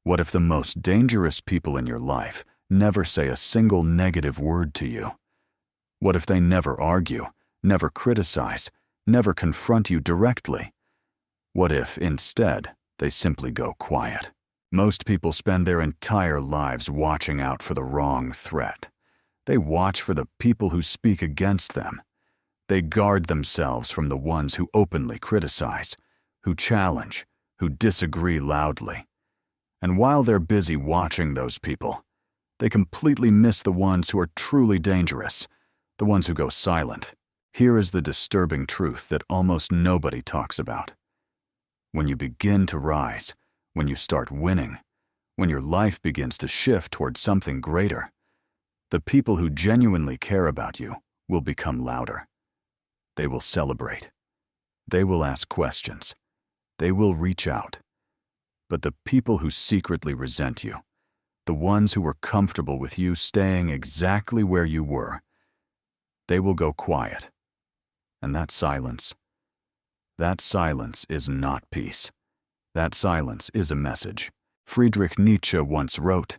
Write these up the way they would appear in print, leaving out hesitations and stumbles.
What if the most dangerous people in your life never say a single negative word to you? What if they never argue, never criticize, never confront you directly? What if, instead, they simply go quiet? Most people spend their entire lives watching out for the wrong threat. They watch for the people who speak against them. They guard themselves from the ones who openly criticize, who challenge, who disagree loudly. And while they're busy watching those people, they completely miss the ones who are truly dangerous, the ones who go silent. Here is the disturbing truth that almost nobody talks about. When you begin to rise, when you start winning, when your life begins to shift towards something greater, the people who genuinely care about you will become louder. They will celebrate. They will ask questions. They will reach out. But the people who secretly resent you, the ones who were comfortable with you staying exactly where you were, they will go quiet. And that silence is not peace. That silence is a message. Friedrich Nietzsche once wrote,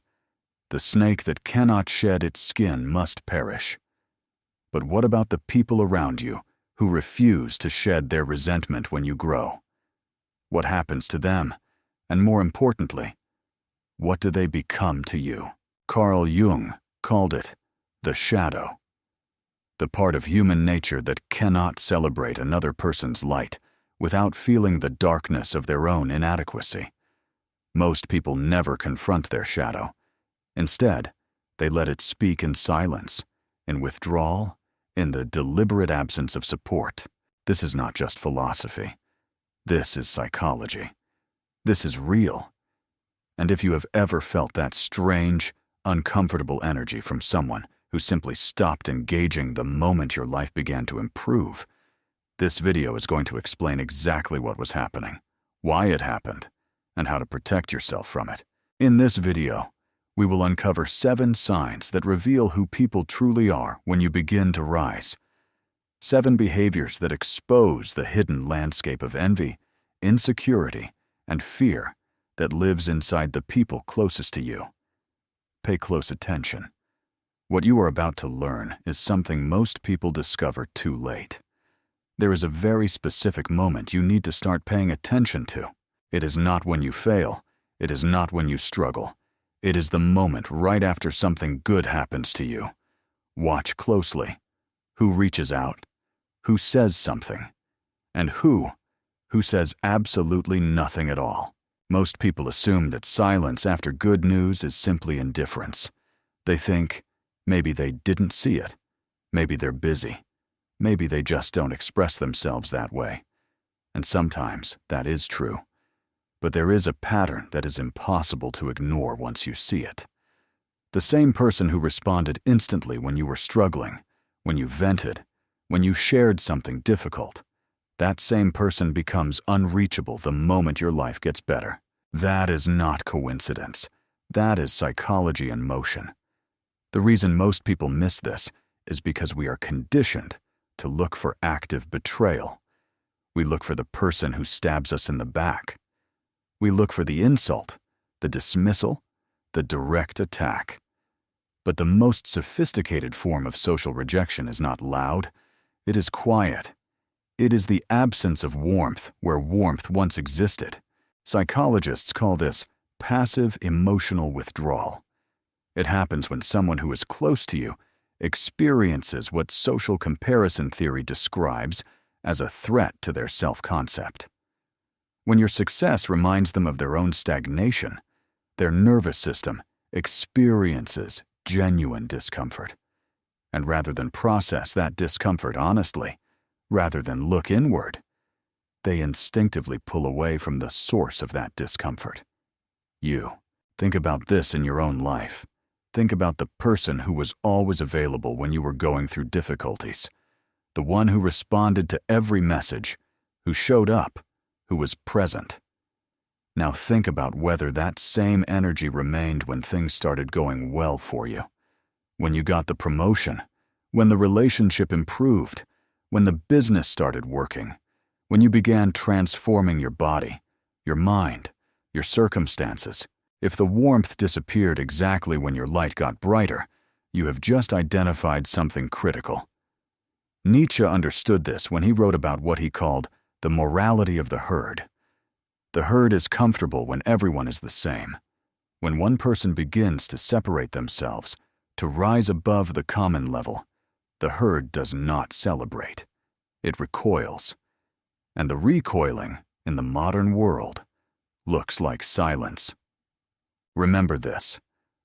"The snake that cannot shed its skin must perish." But what about the people around you who refuse to shed their resentment when you grow? What happens to them? And more importantly, what do they become to you? Carl Jung called it the shadow. The part of human nature that cannot celebrate another person's light without feeling the darkness of their own inadequacy. Most people never confront their shadow. Instead, they let it speak in silence, in withdrawal, in the deliberate absence of support. This is not just philosophy. This is psychology. This is real. And if you have ever felt that strange, uncomfortable energy from someone who simply stopped engaging the moment your life began to improve, this video is going to explain exactly what was happening, why it happened, and how to protect yourself from it. In this video, we will uncover 7 signs that reveal who people truly are when you begin to rise. 7 behaviors that expose the hidden landscape of envy, insecurity, and fear that lives inside the people closest to you. Pay close attention. What you are about to learn is something most people discover too late. There is a very specific moment you need to start paying attention to. It is not when you fail. It is not when you struggle. It is the moment right after something good happens to you. Watch closely. Who reaches out? Who says something? And who says absolutely nothing at all? Most people assume that silence after good news is simply indifference. They think, maybe they didn't see it. Maybe they're busy. Maybe they just don't express themselves that way. And sometimes that is true. But there is a pattern that is impossible to ignore once you see it. The same person who responded instantly when you were struggling, when you vented, when you shared something difficult, that same person becomes unreachable the moment your life gets better. That is not coincidence. That is psychology in motion. The reason most people miss this is because we are conditioned to look for active betrayal. We look for the person who stabs us in the back. We look for the insult, the dismissal, the direct attack. But the most sophisticated form of social rejection is not loud. It is quiet. It is the absence of warmth where warmth once existed. Psychologists call this passive emotional withdrawal. It happens when someone who is close to you experiences what social comparison theory describes as a threat to their self-concept. When your success reminds them of their own stagnation, their nervous system experiences genuine discomfort. And rather than process that discomfort honestly, rather than look inward, they instinctively pull away from the source of that discomfort. You. Think about this in your own life. Think about the person who was always available when you were going through difficulties, the one who responded to every message, who showed up, who was present. Now think about whether that same energy remained when things started going well for you, when you got the promotion, when the relationship improved, when the business started working, when you began transforming your body, your mind, your circumstances, If the warmth disappeared exactly when your light got brighter, you have just identified something critical. Nietzsche understood this when he wrote about what he called the morality of the herd. The herd is comfortable when everyone is the same. When one person begins to separate themselves, to rise above the common level, the herd does not celebrate. It recoils. And the recoiling, in the modern world, looks like silence. Remember this: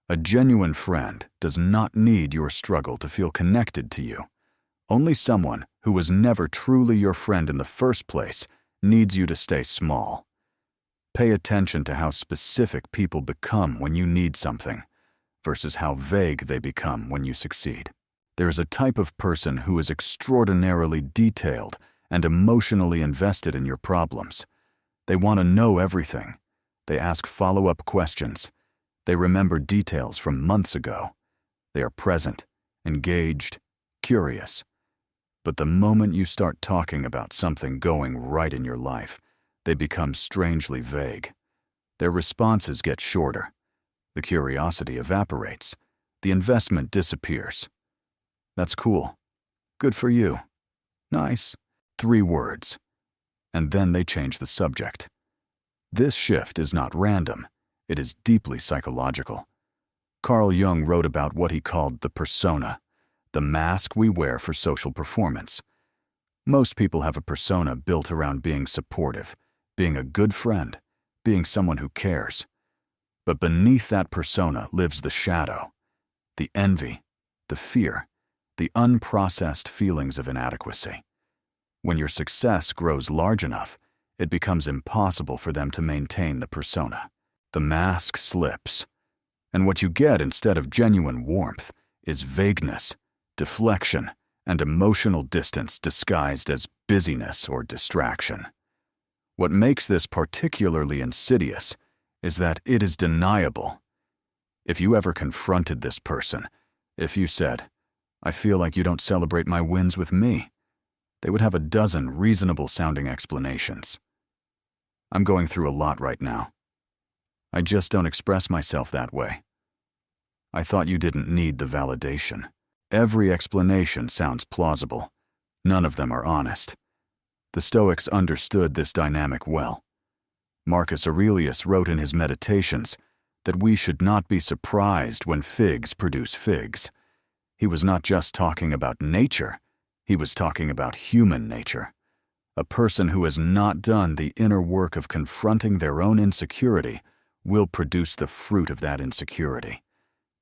a genuine friend does not need your struggle to feel connected to you. Only someone who was never truly your friend in the first place needs you to stay small. Pay attention to how specific people become when you need something, versus how vague they become when you succeed. There is a type of person who is extraordinarily detailed and emotionally invested in your problems. They want to know everything. They ask follow-up questions. They remember details from months ago. They are present, engaged, curious. But the moment you start talking about something going right in your life, they become strangely vague. Their responses get shorter. The curiosity evaporates. The investment disappears. That's cool. Good for you. Nice. 3 words. And then they change the subject. This shift is not random. It is deeply psychological. Carl Jung wrote about what he called the persona, the mask we wear for social performance. Most people have a persona built around being supportive, being a good friend, being someone who cares. But beneath that persona lives the shadow, the envy, the fear, the unprocessed feelings of inadequacy. When your success grows large enough, it becomes impossible for them to maintain the persona. The mask slips, and what you get instead of genuine warmth is vagueness, deflection, and emotional distance disguised as busyness or distraction. What makes this particularly insidious is that it is deniable. If you ever confronted this person, if you said, "I feel like you don't celebrate my wins with me," they would have a dozen reasonable-sounding explanations. "I'm going through a lot right now. I just don't express myself that way. I thought you didn't need the validation." Every explanation sounds plausible. None of them are honest. The Stoics understood this dynamic well. Marcus Aurelius wrote in his Meditations that we should not be surprised when figs produce figs. He was not just talking about nature, he was talking about human nature. A person who has not done the inner work of confronting their own insecurity will produce the fruit of that insecurity.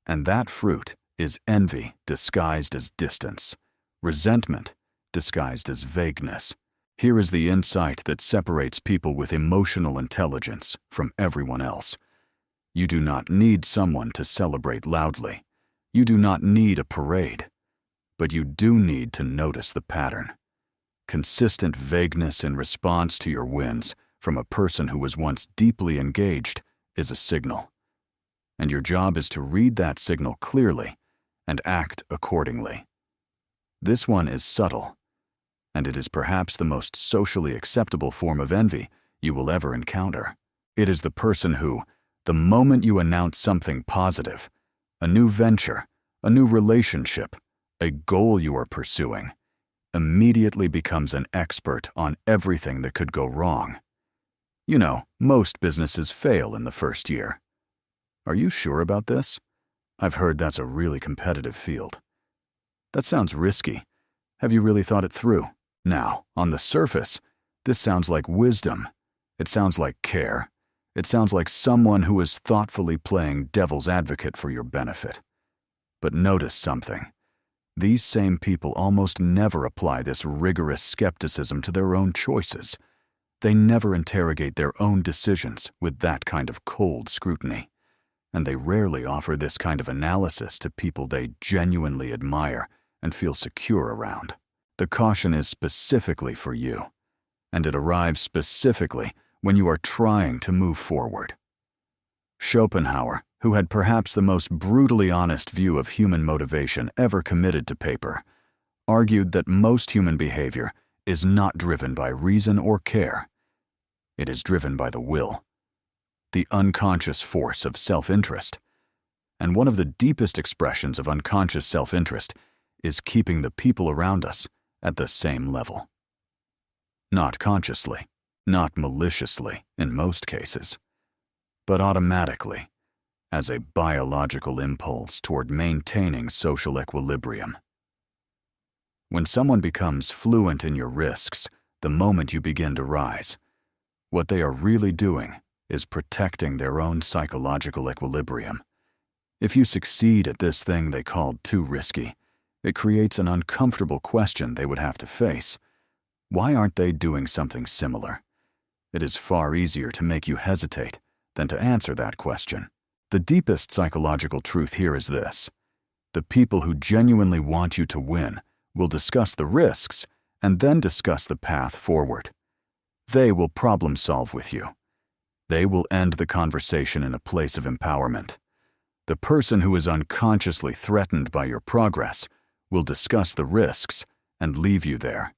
And that fruit is envy disguised as distance, resentment disguised as vagueness. Here is the insight that separates people with emotional intelligence from everyone else. You do not need someone to celebrate loudly. You do not need a parade. But you do need to notice the pattern. Consistent vagueness in response to your wins from a person who was once deeply engaged is a signal. And your job is to read that signal clearly and act accordingly. This one is subtle, and it is perhaps the most socially acceptable form of envy you will ever encounter. It is the person who, the moment you announce something positive, a new venture, a new relationship, a goal you are pursuing, immediately becomes an expert on everything that could go wrong. You know, most businesses fail in the first year. Are you sure about this? I've heard that's a really competitive field. That sounds risky. Have you really thought it through? Now, on the surface, this sounds like wisdom. It sounds like care. It sounds like someone who is thoughtfully playing devil's advocate for your benefit. But notice something. These same people almost never apply this rigorous skepticism to their own choices. They never interrogate their own decisions with that kind of cold scrutiny. And they rarely offer this kind of analysis to people they genuinely admire and feel secure around. The caution is specifically for you, and it arrives specifically when you are trying to move forward. Schopenhauer, who had perhaps the most brutally honest view of human motivation ever committed to paper, argued that most human behavior is not driven by reason or care. It is driven by the will. the unconscious force of self-interest. And one of the deepest expressions of unconscious self-interest is keeping the people around us at the same level. Not consciously, not maliciously in most cases, but automatically, as a biological impulse toward maintaining social equilibrium. When someone becomes fluent in your risks the moment you begin to rise, what they are really doing is protecting their own psychological equilibrium. If you succeed at this thing they called too risky, it creates an uncomfortable question they would have to face. Why aren't they doing something similar? It is far easier to make you hesitate than to answer that question. The deepest psychological truth here is this: the people who genuinely want you to win will discuss the risks and then discuss the path forward. They will problem solve with you. They will end the conversation in a place of empowerment. The person who is unconsciously threatened by your progress will discuss the risks and leave you there,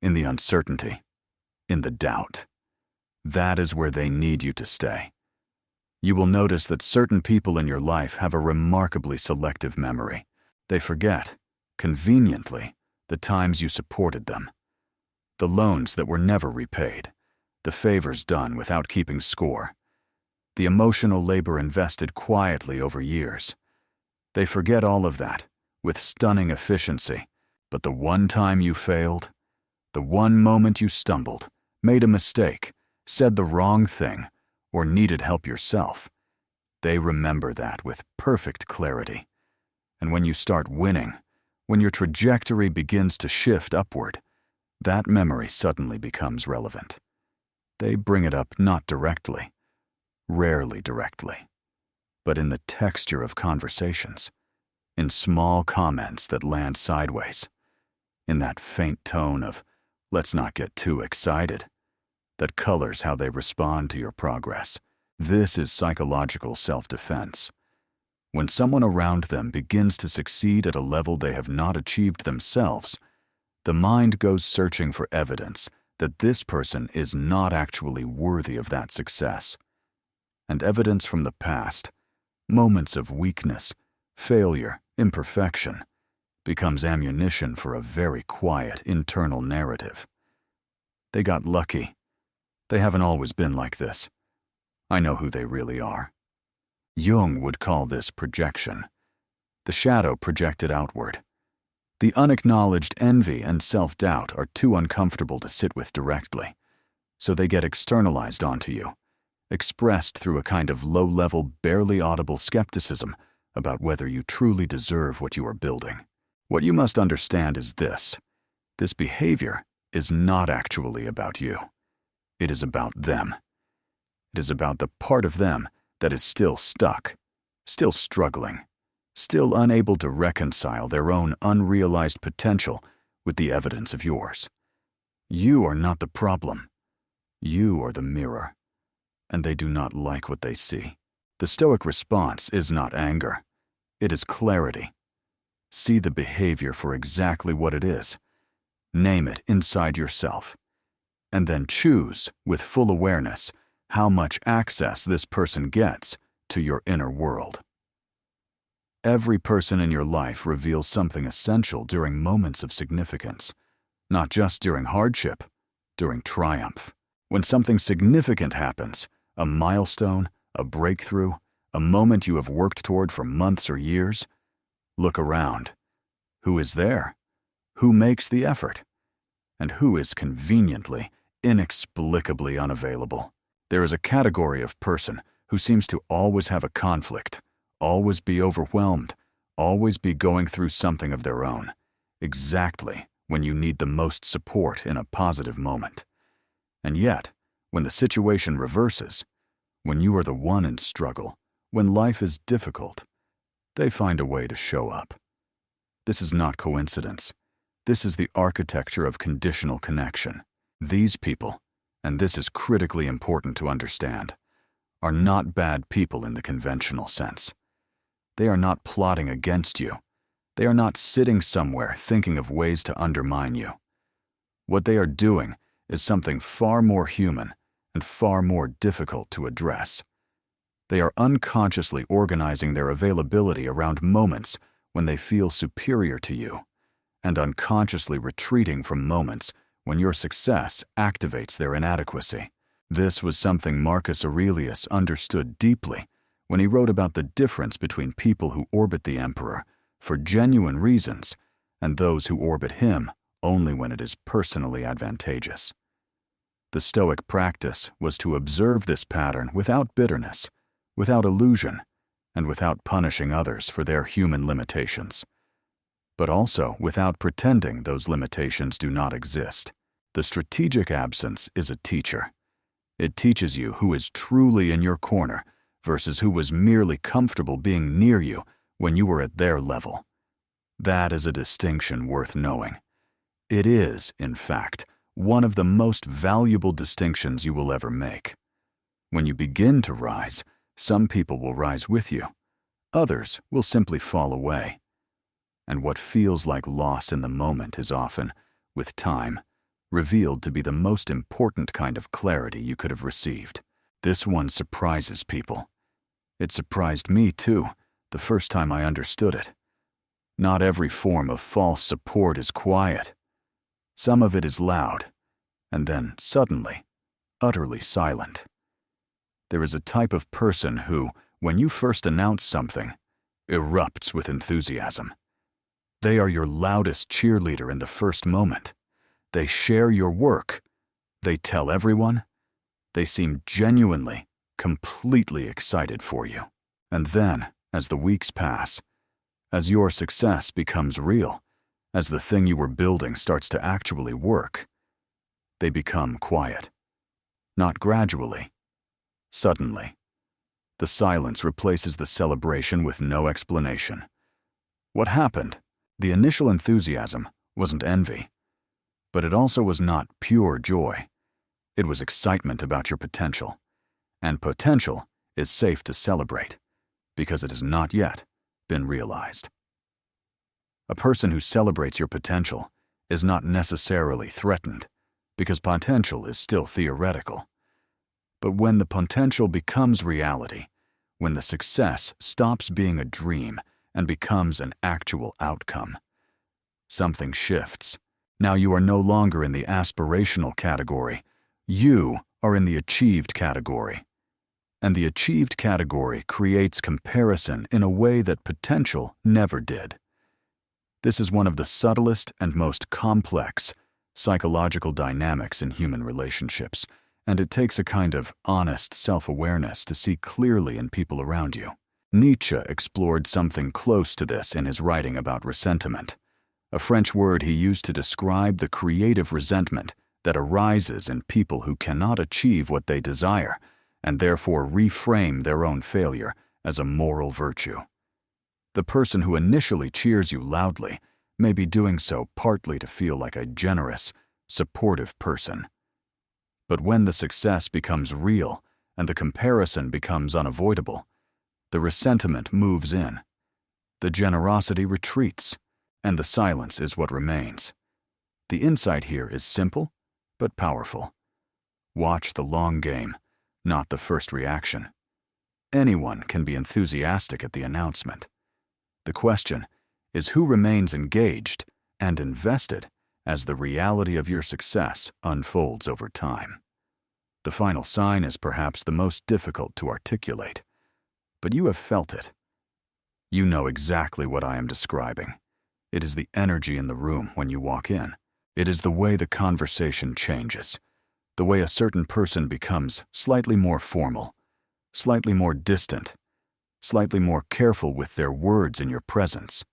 in the uncertainty, in the doubt. That is where they need you to stay. You will notice that certain people in your life have a remarkably selective memory. They forget, conveniently, the times you supported them, the loans that were never repaid, the favors done without keeping score, the emotional labor invested quietly over years. They forget all of that with stunning efficiency, but the one time you failed, the one moment you stumbled, made a mistake, said the wrong thing, or needed help yourself, they remember that with perfect clarity. And when you start winning, when your trajectory begins to shift upward, that memory suddenly becomes relevant. They bring it up not directly, rarely directly, but in the texture of conversations, in small comments that land sideways, in that faint tone of, "Let's not get too excited," that colors how they respond to your progress. This is psychological self-defense. When someone around them begins to succeed at a level they have not achieved themselves, the mind goes searching for evidence that this person is not actually worthy of that success. And evidence from the past, moments of weakness, failure, imperfection, becomes ammunition for a very quiet internal narrative. They got lucky. They haven't always been like this. I know who they really are. Jung would call this projection. The shadow projected outward. The unacknowledged envy and self-doubt are too uncomfortable to sit with directly, so they get externalized onto you, expressed through a kind of low-level, barely audible skepticism about whether you truly deserve what you are building. What you must understand is this: this behavior is not actually about you. It is about them. It is about the part of them that is still stuck, still struggling, still unable to reconcile their own unrealized potential with the evidence of yours. You are not the problem. You are the mirror, and they do not like what they see. The Stoic response is not anger. It is clarity. See the behavior for exactly what it is. Name it inside yourself, and then choose, with full awareness, how much access this person gets to your inner world. Every person in your life reveals something essential during moments of significance, not just during hardship, during triumph. When something significant happens, a milestone, a breakthrough, a moment you have worked toward for months or years, look around. Who is there? Who makes the effort? And who is conveniently, inexplicably unavailable? There is a category of person who seems to always have a conflict, always be overwhelmed, always be going through something of their own, exactly when you need the most support in a positive moment. And yet, when the situation reverses, when you are the one in struggle, when life is difficult, they find a way to show up. This is not coincidence. This is the architecture of conditional connection. These people, and this is critically important to understand, are not bad people in the conventional sense. They are not plotting against you. They are not sitting somewhere thinking of ways to undermine you. What they are doing is something far more human and far more difficult to address. They are unconsciously organizing their availability around moments when they feel superior to you, and unconsciously retreating from moments when your success activates their inadequacy. This was something Marcus Aurelius understood deeply when he wrote about the difference between people who orbit the emperor for genuine reasons and those who orbit him only when it is personally advantageous. The Stoic practice was to observe this pattern without bitterness, without illusion, and without punishing others for their human limitations, but also without pretending those limitations do not exist. The strategic absence is a teacher. It teaches you who is truly in your corner versus who was merely comfortable being near you when you were at their level. That is a distinction worth knowing. It is, in fact, one of the most valuable distinctions you will ever make. When you begin to rise, some people will rise with you. Others will simply fall away. And what feels like loss in the moment is often, with time, revealed to be the most important kind of clarity you could have received. This one surprises people. It surprised me too, the first time I understood it. Not every form of false support is quiet. Some of it is loud, and then suddenly, utterly silent. There is a type of person who, when you first announce something, erupts with enthusiasm. They are your loudest cheerleader in the first moment. They share your work. They tell everyone. They seem genuinely, completely excited for you. And then, as the weeks pass, as your success becomes real, as the thing you were building starts to actually work, they become quiet. Not gradually, suddenly. The silence replaces the celebration with no explanation. What happened? The initial enthusiasm wasn't envy, but it also was not pure joy. It was excitement about your potential. And potential is safe to celebrate, because it has not yet been realized. A person who celebrates your potential is not necessarily threatened, because potential is still theoretical. But when the potential becomes reality, when the success stops being a dream and becomes an actual outcome, something shifts. Now you are no longer in the aspirational category. You are in the achieved category. And the achieved category creates comparison in a way that potential never did. This is one of the subtlest and most complex psychological dynamics in human relationships, and it takes a kind of honest self-awareness to see clearly in people around you. Nietzsche explored something close to this in his writing about ressentiment, a French word he used to describe the creative resentment that arises in people who cannot achieve what they desire and therefore reframe their own failure as a moral virtue. The person who initially cheers you loudly may be doing so partly to feel like a generous, supportive person. But when the success becomes real and the comparison becomes unavoidable, the ressentiment moves in, the generosity retreats, and the silence is what remains. The insight here is simple, but powerful. Watch the long game, not the first reaction. Anyone can be enthusiastic at the announcement. The question is who remains engaged and invested as the reality of your success unfolds over time. The final sign is perhaps the most difficult to articulate, but you have felt it. You know exactly what I am describing. It is the energy in the room when you walk in. It is the way the conversation changes, the way a certain person becomes slightly more formal, slightly more distant, slightly more careful with their words in your presence.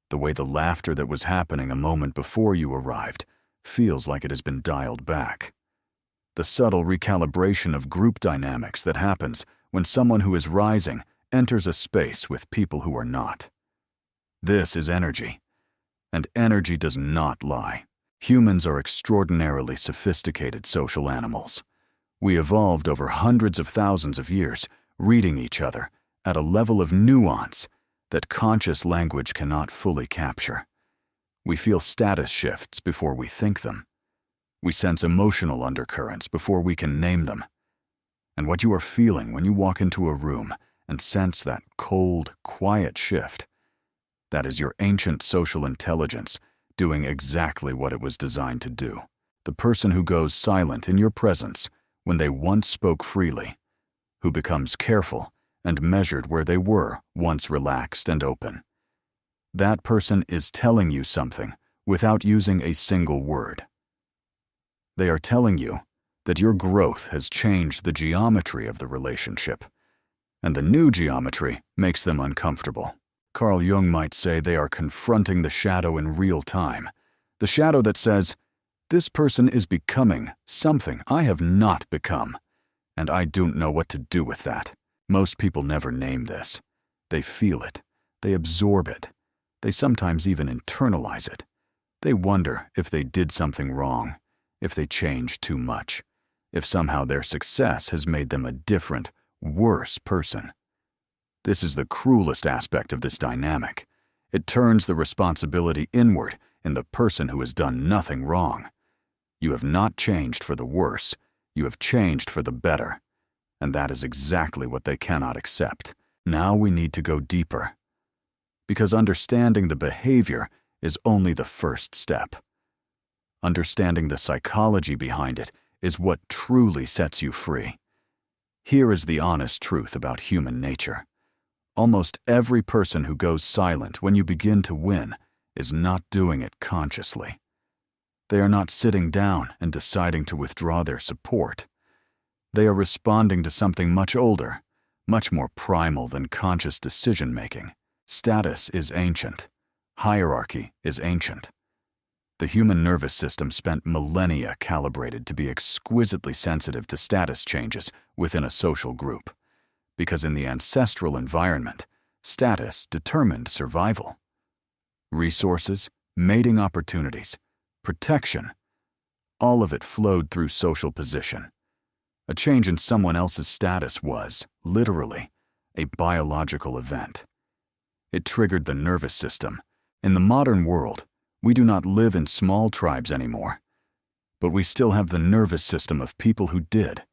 The way the laughter that was happening a moment before you arrived feels like it has been dialed back. The subtle recalibration of group dynamics that happens when someone who is rising enters a space with people who are not. This is energy, and energy does not lie. Humans are extraordinarily sophisticated social animals. We evolved over hundreds of thousands of years, reading each other at a level of nuance that conscious language cannot fully capture. We feel status shifts before we think them. We sense emotional undercurrents before we can name them. And what you are feeling when you walk into a room and sense that cold, quiet shift, that is your ancient social intelligence doing exactly what it was designed to do. The person who goes silent in your presence when they once spoke freely, who becomes careful and measured where they were once relaxed and open. That person is telling you something without using a single word. They are telling you that your growth has changed the geometry of the relationship, and the new geometry makes them uncomfortable. Carl Jung might say they are confronting the shadow in real time, the shadow that says, "This person is becoming something I have not become, and I don't know what to do with that." Most people never name this. They feel it. They absorb it. They sometimes even internalize it. They wonder if they did something wrong, if they changed too much, if somehow their success has made them a different, worse person. This is the cruelest aspect of this dynamic. It turns the responsibility inward in the person who has done nothing wrong. You have not changed for the worse. You have changed for the better. And that is exactly what they cannot accept. Now we need to go deeper. Because understanding the behavior is only the first step. Understanding the psychology behind it is what truly sets you free. Here is the honest truth about human nature. Almost every person who goes silent when you begin to win is not doing it consciously. They are not sitting down and deciding to withdraw their support. They are responding to something much older, much more primal than conscious decision-making. Status is ancient. Hierarchy is ancient. The human nervous system spent millennia calibrated to be exquisitely sensitive to status changes within a social group, because in the ancestral environment, status determined survival. Resources, mating opportunities, protection, all of it flowed through social position. A change in someone else's status was, literally, a biological event. It triggered the nervous system. In the modern world, we do not live in small tribes anymore, but we still have the nervous system of people who did.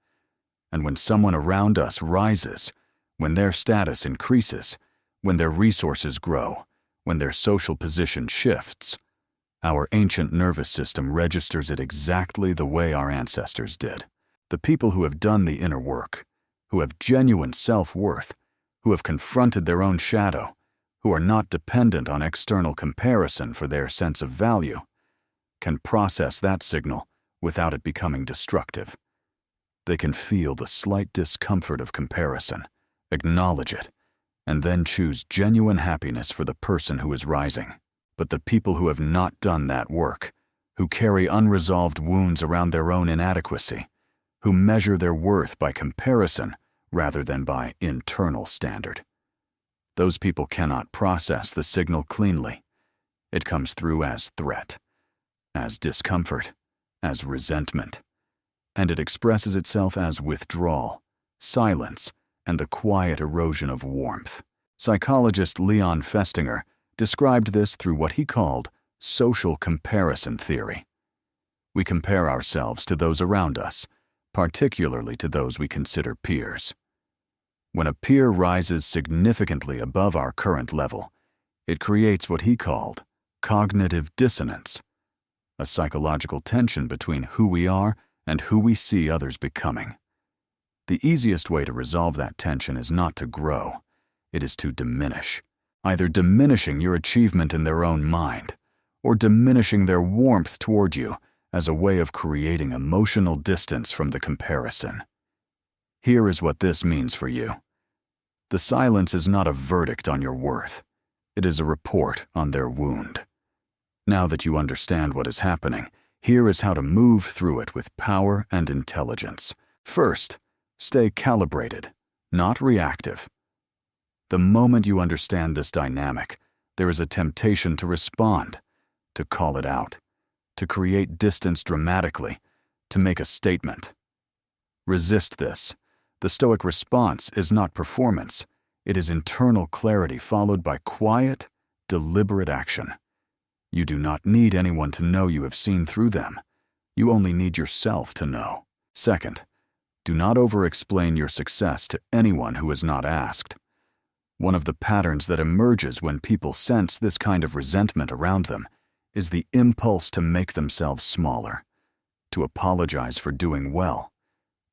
And when someone around us rises, when their status increases, when their resources grow, when their social position shifts, our ancient nervous system registers it exactly the way our ancestors did. The people who have done the inner work, who have genuine self-worth, who have confronted their own shadow, who are not dependent on external comparison for their sense of value, can process that signal without it becoming destructive. They can feel the slight discomfort of comparison, acknowledge it, and then choose genuine happiness for the person who is rising. But the people who have not done that work, who carry unresolved wounds around their own inadequacy, who measure their worth by comparison rather than by internal standard, those people cannot process the signal cleanly. It comes through as threat, as discomfort, as resentment, and it expresses itself as withdrawal, silence, and the quiet erosion of warmth. Psychologist Leon Festinger described this through what he called social comparison theory. We compare ourselves to those around us, particularly to those we consider peers. When a peer rises significantly above our current level, it creates what he called cognitive dissonance, a psychological tension between who we are and who we see others becoming. The easiest way to resolve that tension is not to grow, it is to diminish, either diminishing your achievement in their own mind, or diminishing their warmth toward you as a way of creating emotional distance from the comparison. Here is what this means for you. The silence is not a verdict on your worth. It is a report on their wound. Now that you understand what is happening, here is how to move through it with power and intelligence. First, stay calibrated, not reactive. The moment you understand this dynamic, there is a temptation to respond, to call it out, to create distance dramatically, to make a statement. Resist this. The Stoic response is not performance. It is internal clarity followed by quiet, deliberate action. You do not need anyone to know you have seen through them. You only need yourself to know. Second, Do not over-explain your success to anyone who is not asked. One of the patterns that emerges when people sense this kind of resentment around them is the impulse to make themselves smaller, to apologize for doing well,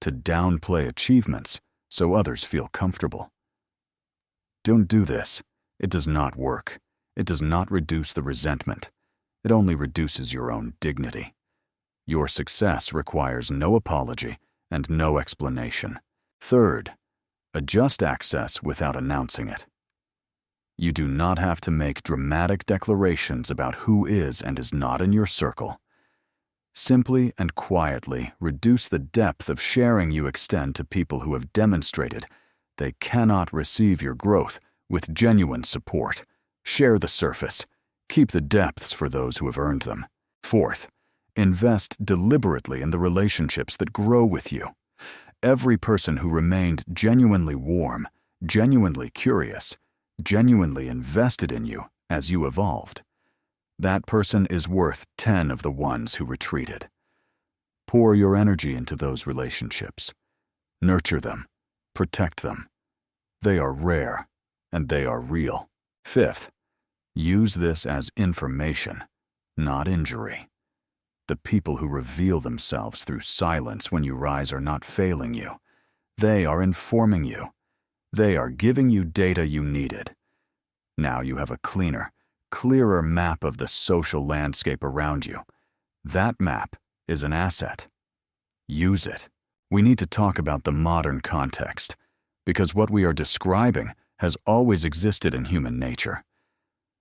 to downplay achievements so others feel comfortable. Don't do this. It does not work. It does not reduce the resentment. It only reduces your own dignity. Your success requires no apology and no explanation. Third, adjust access without announcing it. You do not have to make dramatic declarations about who is and is not in your circle. Simply and quietly reduce the depth of sharing you extend to people who have demonstrated they cannot receive your growth with genuine support. Share the surface. Keep the depths for those who have earned them. Fourth, invest deliberately in the relationships that grow with you. Every person who remained genuinely warm, genuinely curious, genuinely invested in you as you evolved, that person is worth 10 of the ones who retreated. Pour your energy into those relationships. Nurture them. Protect them. They are rare, and they are real. Fifth, use this as information, not injury. The people who reveal themselves through silence when you rise are not failing you. They are informing you. They are giving you data you needed. Now you have a cleaner, clearer map of the social landscape around you. That map is an asset. Use it. We need to talk about the modern context, because what we are describing has always existed in human nature.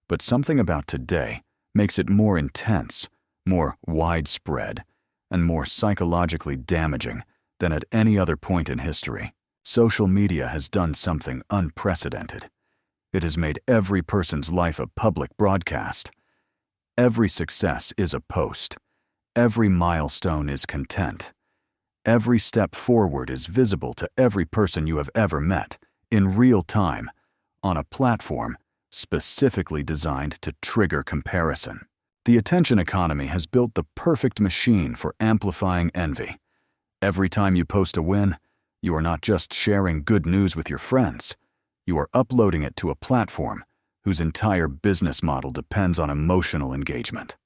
But something about today makes it more intense, more widespread, and more psychologically damaging than at any other point in history. Social media has done something unprecedented. It has made every person's life a public broadcast. Every success is a post. Every milestone is content. Every step forward is visible to every person you have ever met, in real time, on a platform specifically designed to trigger comparison. The attention economy has built the perfect machine for amplifying envy. Every time you post a win, you are not just sharing good news with your friends. You are uploading it to a platform whose entire business model depends on emotional engagement.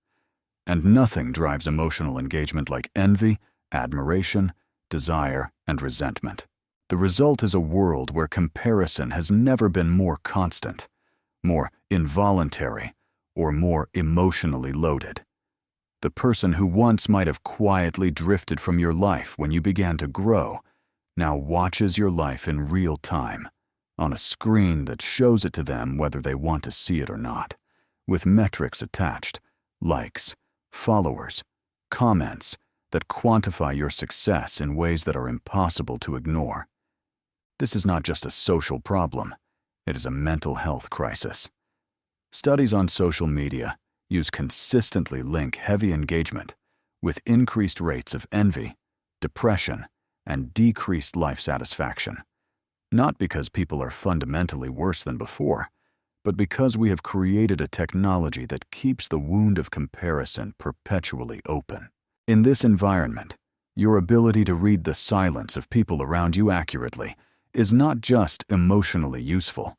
And nothing drives emotional engagement like envy, admiration, desire, and resentment. The result is a world where comparison has never been more constant, more involuntary, or more emotionally loaded. The person who once might have quietly drifted from your life when you began to grow now watches your life in real time, on a screen that shows it to them whether they want to see it or not, with metrics attached, likes, followers, comments that quantify your success in ways that are impossible to ignore. This is not just a social problem, it is a mental health crisis. Studies on social media consistently link heavy engagement with increased rates of envy, depression, and decreased life satisfaction. Not because people are fundamentally worse than before, but because we have created a technology that keeps the wound of comparison perpetually open. In this environment, your ability to read the silence of people around you accurately is not just emotionally useful,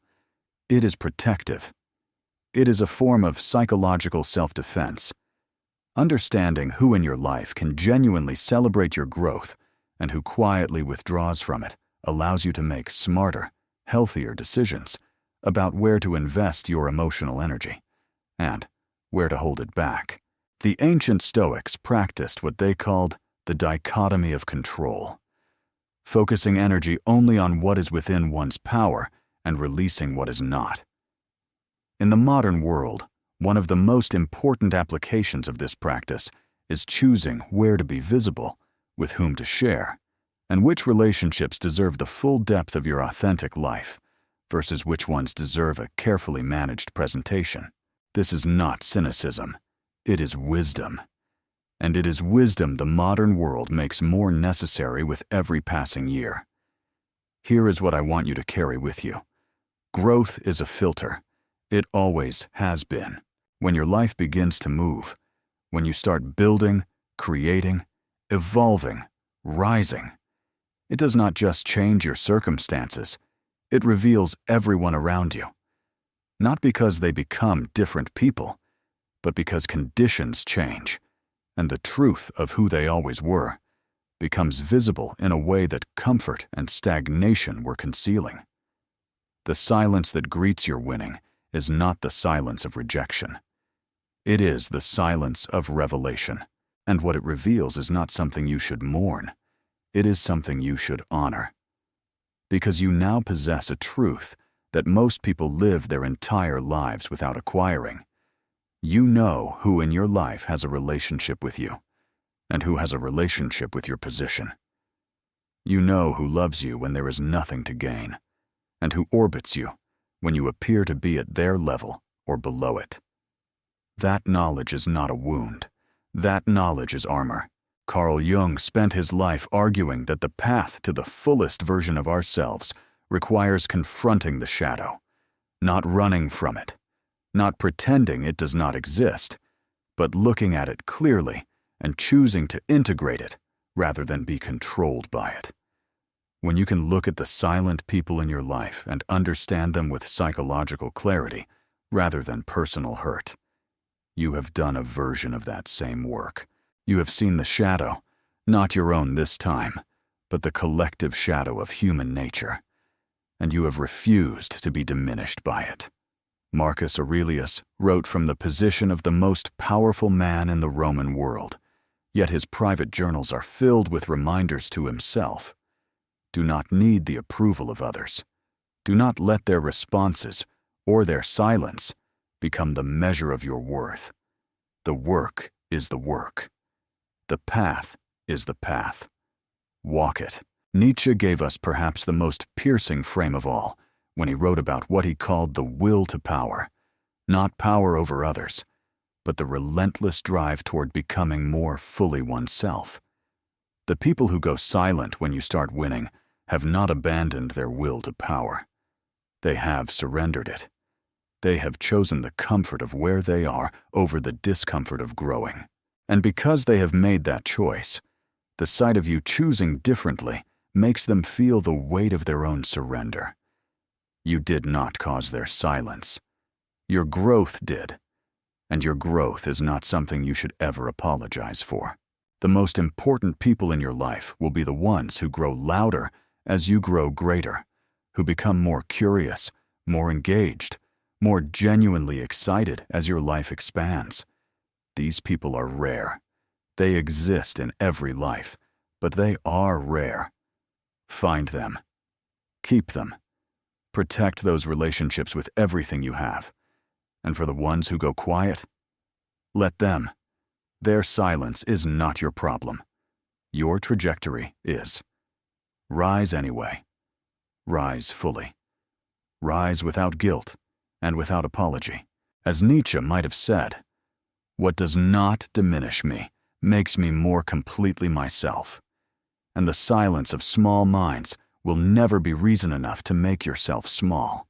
it is protective. It is a form of psychological self-defense. Understanding who in your life can genuinely celebrate your growth and who quietly withdraws from it allows you to make smarter, healthier decisions about where to invest your emotional energy and where to hold it back. The ancient Stoics practiced what they called the dichotomy of control, focusing energy only on what is within one's power and releasing what is not. In the modern world, one of the most important applications of this practice is choosing where to be visible, with whom to share, and which relationships deserve the full depth of your authentic life versus which ones deserve a carefully managed presentation. This is not cynicism. It is wisdom. And it is wisdom the modern world makes more necessary with every passing year. Here is what I want you to carry with you. Growth is a filter. It always has been. When your life begins to move, when you start building, creating, evolving, rising, It does not just change your circumstances, it reveals everyone around you. Not because they become different people, but because conditions change, and the truth of who they always were becomes visible in a way that comfort and stagnation were concealing. The silence that greets your winning is not the silence of rejection. It is the silence of revelation, and what it reveals is not something you should mourn. It is something you should honor. Because you now possess a truth that most people live their entire lives without acquiring. You know who in your life has a relationship with you, and who has a relationship with your position. You know who loves you when there is nothing to gain, and who orbits you when you appear to be at their level or below it. That knowledge is not a wound. That knowledge is armor. Carl Jung spent his life arguing that the path to the fullest version of ourselves requires confronting the shadow, not running from it, not pretending it does not exist, but looking at it clearly and choosing to integrate it rather than be controlled by it. When you can look at the silent people in your life and understand them with psychological clarity rather than personal hurt, you have done a version of that same work. You have seen the shadow, not your own this time, but the collective shadow of human nature, and you have refused to be diminished by it. Marcus Aurelius wrote from the position of the most powerful man in the Roman world, yet his private journals are filled with reminders to himself. Do not need the approval of others. Do not let their responses or their silence become the measure of your worth. The work is the work. The path is the path. Walk it. Nietzsche gave us perhaps the most piercing frame of all when he wrote about what he called the will to power, not power over others, but the relentless drive toward becoming more fully oneself. The people who go silent when you start winning have not abandoned their will to power. They have surrendered it. They have chosen the comfort of where they are over the discomfort of growing. And because they have made that choice, the sight of you choosing differently makes them feel the weight of their own surrender. You did not cause their silence. Your growth did, and your growth is not something you should ever apologize for. The most important people in your life will be the ones who grow louder as you grow greater, who become more curious, more engaged, more genuinely excited as your life expands. These people are rare. They exist in every life, but they are rare. Find them. Keep them. Protect those relationships with everything you have. And for the ones who go quiet, let them. Their silence is not your problem. Your trajectory is. Rise anyway. Rise fully. Rise without guilt and without apology. As Nietzsche might have said, what does not diminish me makes me more completely myself. And the silence of small minds will never be reason enough to make yourself small.